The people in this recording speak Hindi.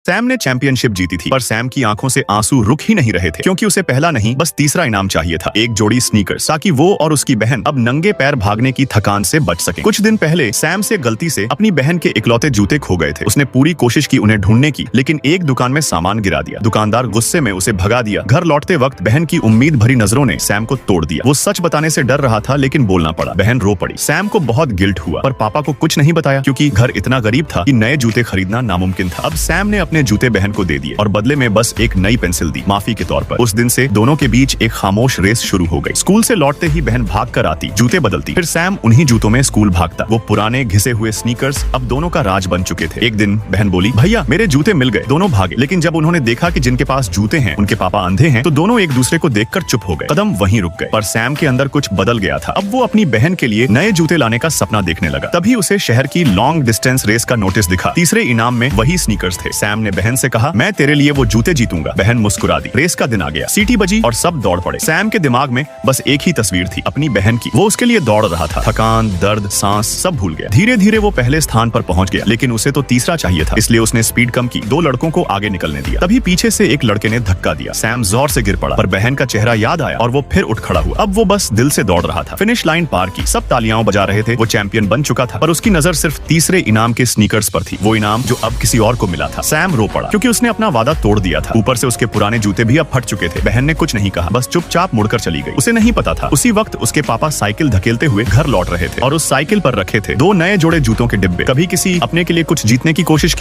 सैम ने चैंपियनशिप जीती थी, पर सैम की आंखों से आंसू रुक ही नहीं रहे थे, क्योंकि उसे पहला नहीं बस तीसरा इनाम चाहिए था, एक जोड़ी स्नीकर्स, ताकि वो और उसकी बहन अब नंगे पैर भागने की थकान से बच सके। कुछ दिन पहले सैम से गलती से अपनी बहन के इकलौते जूते खो गए थे। उसने पूरी कोशिश की उन्हें ढूंढने की, लेकिन एक दुकान में सामान गिरा दिया। दुकानदार गुस्से में उसे भगा दिया। घर लौटते वक्त बहन की उम्मीद भरी नजरों ने सैम को तोड़ दिया। वो सच बताने से डर रहा था, लेकिन बोलना पड़ा। बहन रो पड़ी। सैम को बहुत गिल्ट हुआ, पर पापा को कुछ नहीं बताया, क्योंकि घर इतना गरीब था कि नए जूते खरीदना नामुमकिन था। अब सैम ने अपने जूते बहन को दे दिए और बदले में बस एक नई पेंसिल दी, माफी के तौर पर। उस दिन से दोनों के बीच एक खामोश रेस शुरू हो गई। स्कूल से लौटते ही बहन भाग कर आती, जूते बदलती, फिर सैम उन्हीं जूतों में स्कूल भागता। वो पुराने घिसे हुए स्नीकर्स अब दोनों का राज बन चुके थे। एक दिन बहन बोली, भैया मेरे जूते मिल गए। दोनों भागे, लेकिन जब उन्होंने देखा कि जिनके पास जूते हैं उनके पापा अंधे हैं, तो दोनों एक दूसरे को देखकर चुप हो गए। कदम वहीं रुक गए। पर सैम के अंदर कुछ बदल गया था। अब वो अपनी बहन के लिए नए जूते लाने का सपना देखने लगा। तभी उसे शहर की लॉन्ग डिस्टेंस रेस का नोटिस दिखा। तीसरे इनाम में वही स्नीकर्स थे। सैम ने बहन से कहा, मैं तेरे लिए वो जूते जीतूंगा। बहन मुस्कुरा दी। रेस का दिन आ गया। सीटी बजी और सब दौड़ पड़े। सैम के दिमाग में बस एक ही तस्वीर थी, अपनी बहन की। वो उसके लिए दौड़ रहा था। थकान, दर्द, सांस सब भूल गया। धीरे धीरे वो पहले स्थान पर पहुंच गया, लेकिन उसे तो तीसरा चाहिए था, इसलिए उसने स्पीड कम की। दो लड़कों को आगे निकलने दिया। तभी पीछे से एक लड़के ने धक्का दिया। सैम जोर से गिर पड़ा, पर बहन का चेहरा याद आया और वो फिर उठ खड़ा हुआ। अब वो बस दिल से दौड़ रहा था। फिनिश लाइन पार की। सब तालियां बजा रहे थे। वो चैंपियन बन चुका था, पर उसकी नजर सिर्फ तीसरे इनाम के स्नीकर्स पर थी, वो इनाम जो अब किसी और को मिला था। सैम रो पड़ा, क्योंकि उसने अपना वादा तोड़ दिया था। ऊपर से उसके पुराने जूते भी अब फट चुके थे। बहन ने कुछ नहीं कहा, बस चुपचाप मुड़कर चली गई। उसे नहीं पता था उसी वक्त उसके पापा साइकिल धकेलते हुए घर लौट रहे थे और उस साइकिल पर रखे थे दो नए जोड़े जूतों के डिब्बे। कभी किसी अपने के लिए कुछ जीतने की कोशिश की